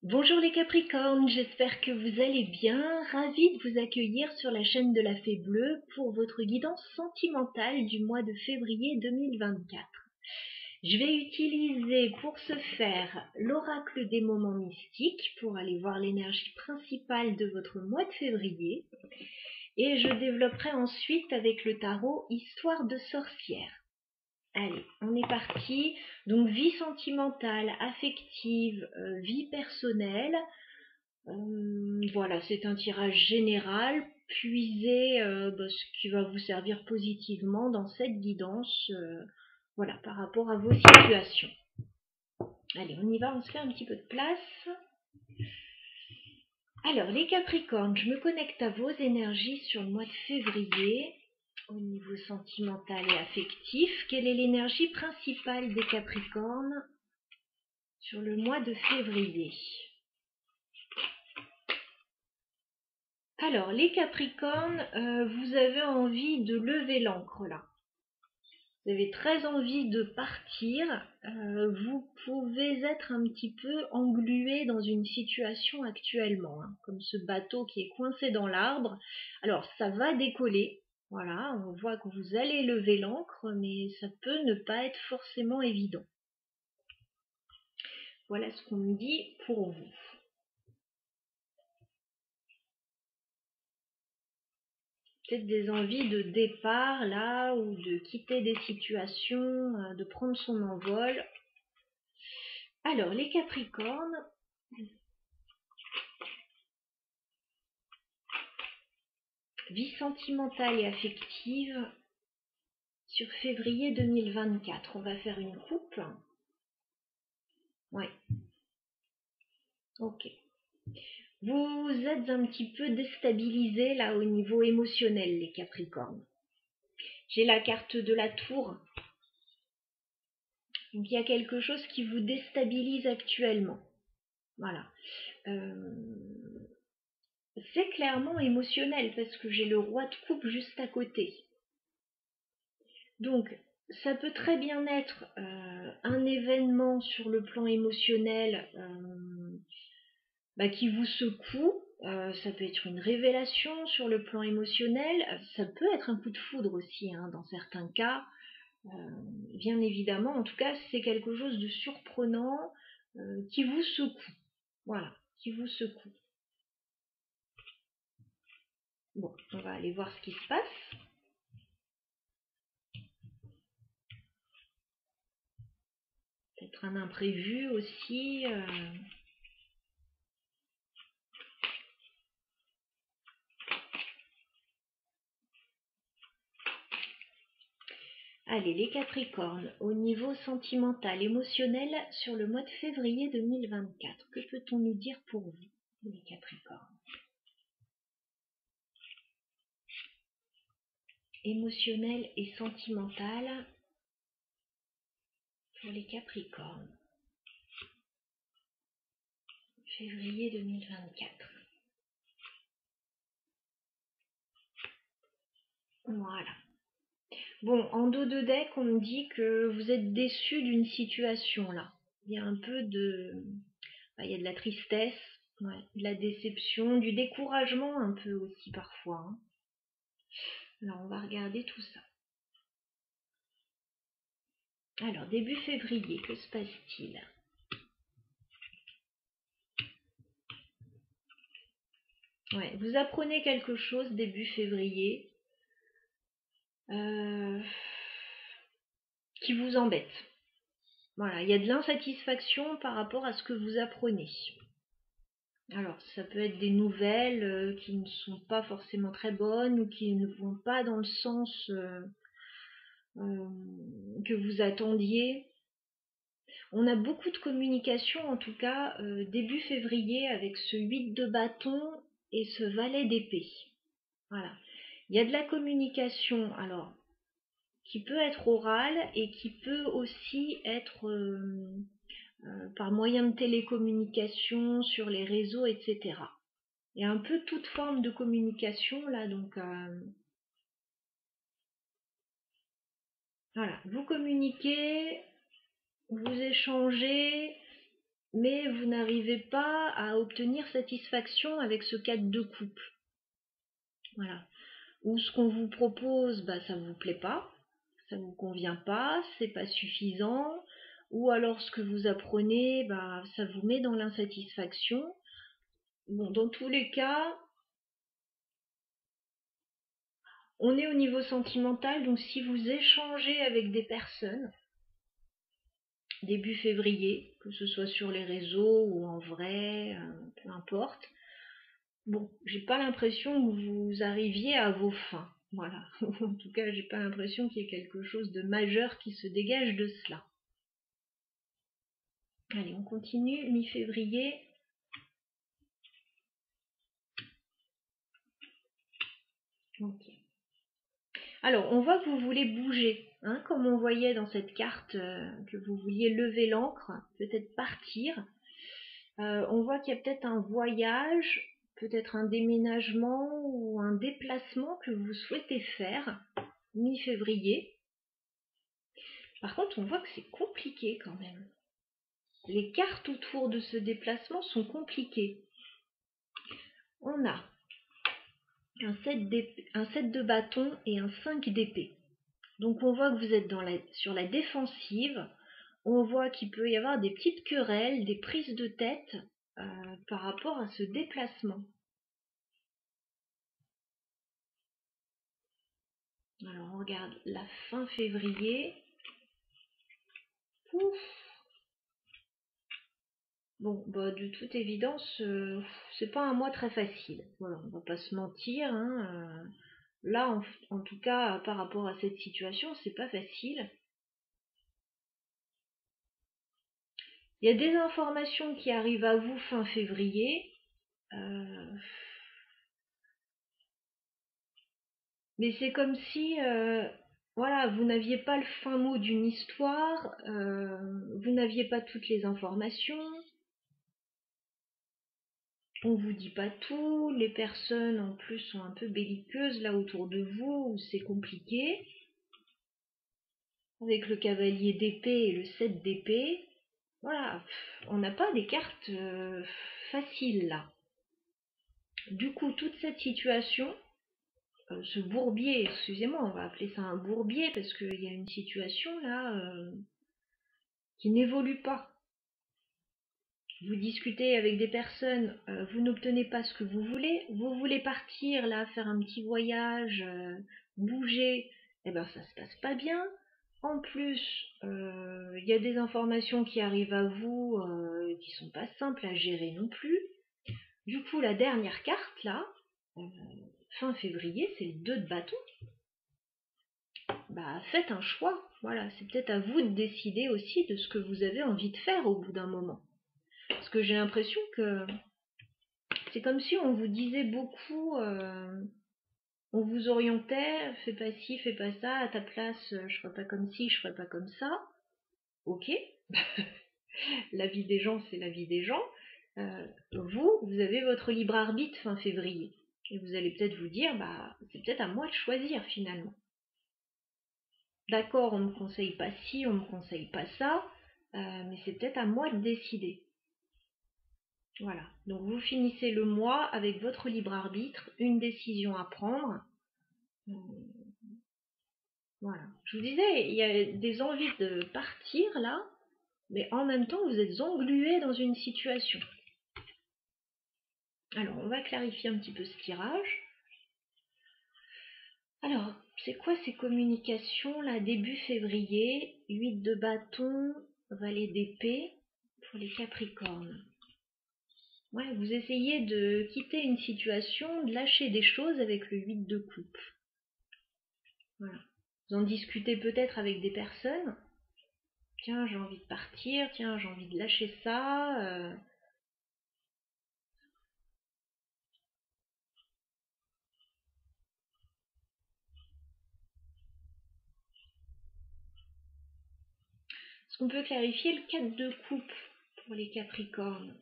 Bonjour les Capricornes, j'espère que vous allez bien. Ravie de vous accueillir sur la chaîne de la Fée Bleue pour votre guidance sentimentale du mois de février 2024. Je vais utiliser pour ce faire l'oracle des moments mystiques pour aller voir l'énergie principale de votre mois de février. Et je développerai ensuite avec le tarot Histoire de sorcière. Allez, on est parti. Donc vie sentimentale, affective, vie personnelle. Voilà, c'est un tirage général. Puisez ce qui va vous servir positivement dans cette guidance, voilà, par rapport à vos situations. Allez, on y va, on se fait un petit peu de place. Alors, les Capricornes, je me connecte à vos énergies sur le mois de février. Au niveau sentimental et affectif, quelle est l'énergie principale des Capricornes sur le mois de février? Alors, les Capricornes, vous avez envie de lever l'ancre là. Vous avez très envie de partir. Vous pouvez être un petit peu englué dans une situation actuellement, hein, comme ce bateau qui est coincé dans l'arbre. Alors, ça va décoller. Voilà, on voit que vous allez lever l'ancre, mais ça peut ne pas être forcément évident. Voilà ce qu'on me dit pour vous. Peut-être des envies de départ là, ou de quitter des situations, de prendre son envol. Alors, les Capricornes, vie sentimentale et affective sur février 2024. On va faire une coupe. Ouais. Ok. Vous êtes un petit peu déstabilisé là au niveau émotionnel, les Capricornes. J'ai la carte de la tour. Donc il y a quelque chose qui vous déstabilise actuellement. Voilà. C'est clairement émotionnel parce que j'ai le roi de coupe juste à côté. Donc ça peut très bien être un événement sur le plan émotionnel qui vous secoue. Ça peut être une révélation sur le plan émotionnel. Ça peut être un coup de foudre aussi, hein, dans certains cas. Bien évidemment, en tout cas, c'est quelque chose de surprenant qui vous secoue. Voilà, qui vous secoue. Bon, on va aller voir ce qui se passe. Peut-être un imprévu aussi. Allez, les Capricornes, au niveau sentimental, émotionnel, sur le mois de février 2024, que peut-on nous dire pour vous, les Capricornes? Émotionnel et sentimental pour les Capricornes. Février 2024. Voilà. Bon, en dos de deck, on me dit que vous êtes déçu d'une situation là. Il y a un peu de... il y a de la tristesse, ouais, de la déception, du découragement un peu aussi parfois, hein. Alors, on va regarder tout ça. Alors, début février, que se passe-t-il? Ouais, vous apprenez quelque chose début février qui vous embête. Voilà, il y a de l'insatisfaction par rapport à ce que vous apprenez. Alors, ça peut être des nouvelles qui ne sont pas forcément très bonnes ou qui ne vont pas dans le sens que vous attendiez. On a beaucoup de communication, en tout cas, début février, avec ce 8 de bâton et ce valet d'épée. Voilà. Il y a de la communication, alors, qui peut être orale et qui peut aussi être par moyen de télécommunication, sur les réseaux, etc. Il y a un peu toute forme de communication là, donc voilà, vous communiquez, vous échangez, mais vous n'arrivez pas à obtenir satisfaction avec ce 4 de coupe. Voilà. Ou ce qu'on vous propose, ça vous plaît pas, ça vous convient pas, c'est pas suffisant, ou alors ce que vous apprenez, ça vous met dans l'insatisfaction. Bon, dans tous les cas, on est au niveau sentimental, donc si vous échangez avec des personnes, début février, que ce soit sur les réseaux ou en vrai, peu importe, bon, j'ai pas l'impression que vous arriviez à vos fins. Voilà. En tout cas, j'ai pas l'impression qu'il y ait quelque chose de majeur qui se dégage de cela. Allez, on continue, mi-février. Ok. Alors, on voit que vous voulez bouger, hein, comme on voyait dans cette carte, que vous vouliez lever l'ancre, peut-être partir. On voit qu'il y a peut-être un voyage, peut-être un déménagement ou un déplacement que vous souhaitez faire mi-février. Par contre, on voit que c'est compliqué quand même. Les cartes autour de ce déplacement sont compliquées. On a un 7 de bâton et un 5 d'épée. Donc on voit que vous êtes sur la défensive. On voit qu'il peut y avoir des petites querelles, des prises de tête par rapport à ce déplacement. Alors on regarde la fin février. Ouf. Bon, de toute évidence, c'est pas un mois très facile. Voilà, on va pas se mentir. Là, en tout cas, par rapport à cette situation, c'est pas facile. Il y a des informations qui arrivent à vous fin février. Mais c'est comme si, voilà, vous n'aviez pas le fin mot d'une histoire, vous n'aviez pas toutes les informations, on vous dit pas tout, les personnes en plus sont un peu belliqueuses là autour de vous, où c'est compliqué. Avec le cavalier d'épée et le 7 d'épée, voilà, on n'a pas des cartes faciles là. Du coup, toute cette situation, ce bourbier, excusez-moi, on va appeler ça un bourbier parce qu'il y a une situation là qui n'évolue pas. Vous discutez avec des personnes, vous n'obtenez pas ce que vous voulez partir là, faire un petit voyage, bouger, ça se passe pas bien. En plus, il y a des informations qui arrivent à vous qui sont pas simples à gérer non plus. Du coup, la dernière carte là, fin février, c'est le 2 de bâton. Faites un choix. Voilà, c'est peut-être à vous de décider aussi de ce que vous avez envie de faire au bout d'un moment. Parce que j'ai l'impression que c'est comme si on vous disait beaucoup, on vous orientait, fais pas ci, fais pas ça, à ta place, je ferai pas comme ci, je ferai pas comme ça. Ok, la vie des gens, c'est la vie des gens. Vous avez votre libre arbitre fin février. Et vous allez peut-être vous dire, c'est peut-être à moi de choisir finalement. D'accord, on me conseille pas ci, on me conseille pas ça, mais c'est peut-être à moi de décider. Voilà, donc vous finissez le mois avec votre libre arbitre, une décision à prendre. Voilà, je vous disais, il y a des envies de partir là, mais en même temps vous êtes englué dans une situation. Alors, on va clarifier un petit peu ce tirage. Alors, c'est quoi ces communications là, début février, 8 de bâton, valet d'épée pour les Capricornes. Ouais, vous essayez de quitter une situation, de lâcher des choses avec le 8 de coupe. Voilà. Vous en discutez peut-être avec des personnes. Tiens, j'ai envie de partir, tiens, j'ai envie de lâcher ça. Est-ce qu'on peut clarifier le 4 de coupe pour les Capricornes?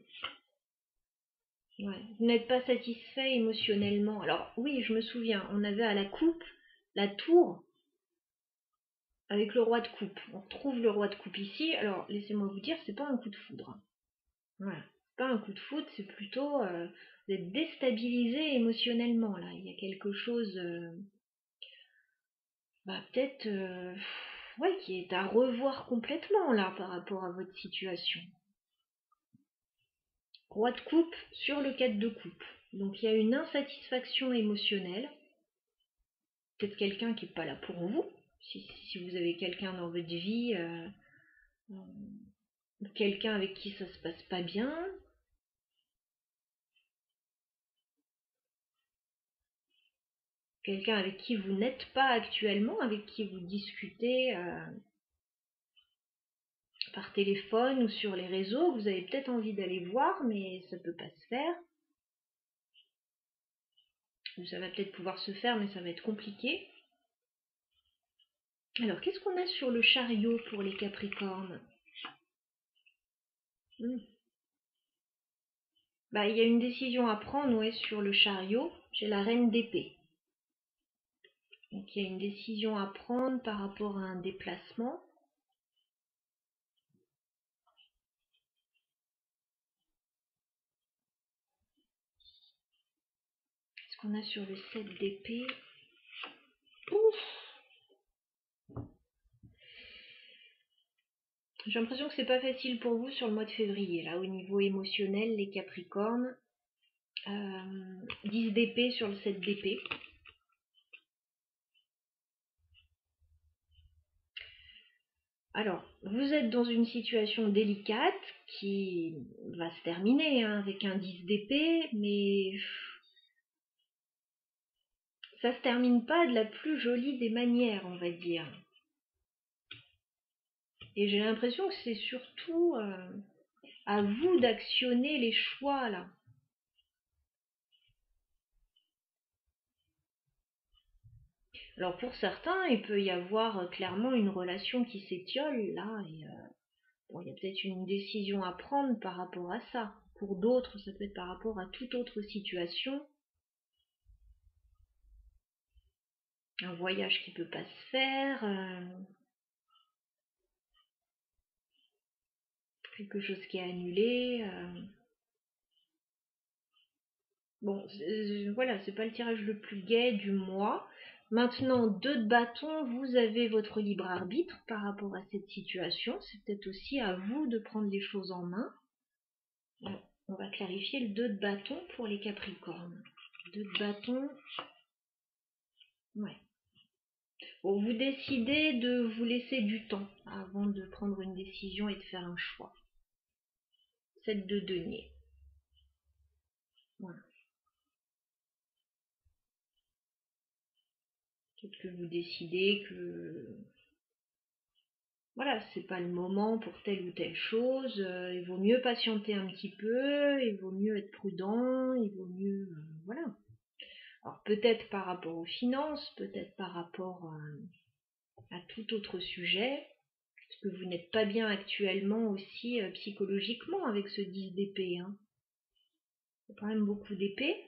Ouais. Vous n'êtes pas satisfait émotionnellement. Alors oui, je me souviens, on avait à la coupe la tour avec le roi de coupe. On retrouve le roi de coupe ici. Alors laissez-moi vous dire, c'est pas un coup de foudre. Voilà. C'est pas un coup de foudre, c'est plutôt vous êtes déstabilisé émotionnellement là. Il y a quelque chose, peut-être, ouais, qui est à revoir complètement là par rapport à votre situation. Roi de coupe sur le 4 de coupe. Donc il y a une insatisfaction émotionnelle. Peut-être quelqu'un qui n'est pas là pour vous. Si vous avez quelqu'un dans votre vie, quelqu'un avec qui ça se passe pas bien. Quelqu'un avec qui vous n'êtes pas actuellement, avec qui vous discutez par téléphone ou sur les réseaux, vous avez peut-être envie d'aller voir, mais ça peut pas se faire. Ou ça va peut-être pouvoir se faire, mais ça va être compliqué. Alors, qu'est-ce qu'on a sur le chariot pour les Capricornes? Il y a une décision à prendre, ouais, sur le chariot. J'ai la reine d'épée. Donc, il y a une décision à prendre par rapport à un déplacement. Qu'est-ce qu'on a sur le 7 d'épée? J'ai l'impression que c'est pas facile pour vous sur le mois de février, là, au niveau émotionnel, les Capricornes. 10 d'épée sur le 7 d'épée. Alors, vous êtes dans une situation délicate qui va se terminer avec un 10 d'épée, mais ça se termine pas de la plus jolie des manières, on va dire. Et j'ai l'impression que c'est surtout à vous d'actionner les choix là. Alors pour certains, il peut y avoir clairement une relation qui s'étiole là, et il y a peut-être une décision à prendre par rapport à ça. Pour d'autres, ça peut être par rapport à toute autre situation. Un voyage qui peut pas se faire, quelque chose qui est annulé. Bon, voilà, c'est pas le tirage le plus gai du mois. Maintenant, 2 de bâton, vous avez votre libre arbitre par rapport à cette situation. C'est peut-être aussi à vous de prendre les choses en main. Bon, on va clarifier le 2 de bâton pour les Capricornes. 2 de bâton. Ouais. Bon, vous décidez de vous laisser du temps avant de prendre une décision et de faire un choix. 7 de denier. Voilà. Peut-être que vous décidez que voilà, c'est pas le moment pour telle ou telle chose, il vaut mieux patienter un petit peu, il vaut mieux être prudent, il vaut mieux voilà. Alors peut-être par rapport aux finances, peut-être par rapport à tout autre sujet, parce que vous n'êtes pas bien actuellement aussi psychologiquement avec ce 10 d'épée. Hein. Il y a quand même beaucoup d'épées.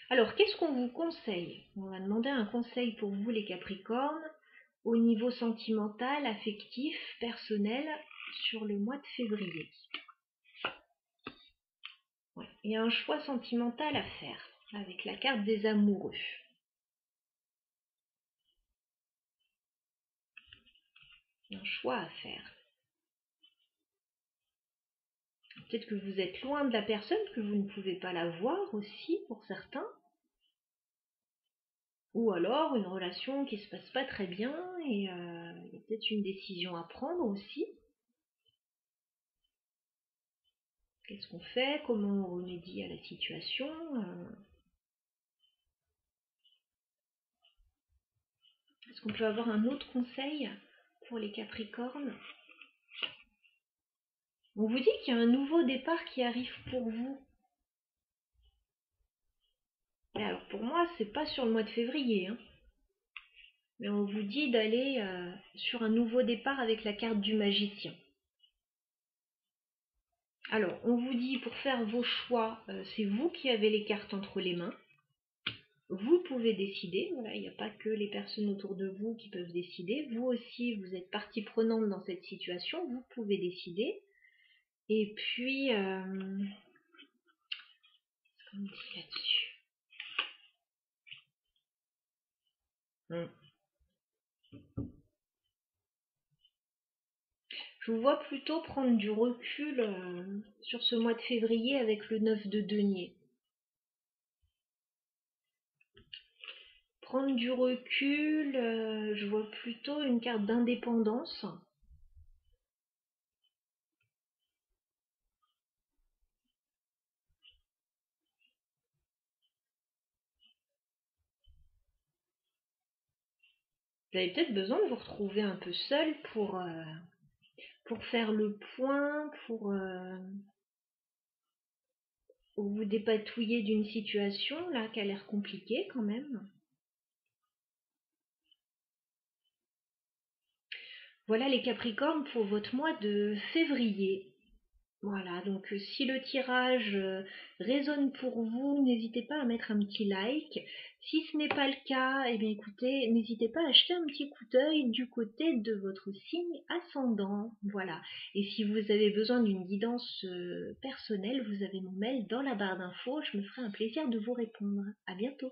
Alors, qu'est-ce qu'on vous conseille? On va demander un conseil pour vous, les Capricornes, au niveau sentimental, affectif, personnel, sur le mois de février. Ouais. Il y a un choix sentimental à faire, avec la carte des amoureux. Un choix à faire. Peut-être que vous êtes loin de la personne, que vous ne pouvez pas la voir aussi, pour certains. Ou alors une relation qui se passe pas très bien et il y a peut-être une décision à prendre aussi. Qu'est-ce qu'on fait? Comment on remédie à la situation? Est-ce qu'on peut avoir un autre conseil pour les Capricornes? On vous dit qu'il y a un nouveau départ qui arrive pour vous. Et alors pour moi, c'est pas sur le mois de février, hein. Mais on vous dit d'aller sur un nouveau départ avec la carte du magicien. Alors, on vous dit pour faire vos choix, c'est vous qui avez les cartes entre les mains. vous pouvez décider, voilà, il n'y a pas que les personnes autour de vous qui peuvent décider, vous aussi vous êtes partie prenante dans cette situation, vous pouvez décider. Et puis, qu'est-ce qu'on dit là-dessus? Je vous vois plutôt prendre du recul sur ce mois de février avec le 9 de denier. Prendre du recul, je vois plutôt une carte d'indépendance. Vous avez peut-être besoin de vous retrouver un peu seul pour faire le point, pour vous dépatouiller d'une situation là qui a l'air compliquée quand même. Voilà les Capricornes pour votre mois de février. Voilà, donc si le tirage résonne pour vous, n'hésitez pas à mettre un petit like. Si ce n'est pas le cas, eh bien écoutez, n'hésitez pas à jeter un petit coup d'œil du côté de votre signe ascendant. Voilà. Et si vous avez besoin d'une guidance personnelle, vous avez mon mail dans la barre d'infos. Je me ferai un plaisir de vous répondre. À bientôt.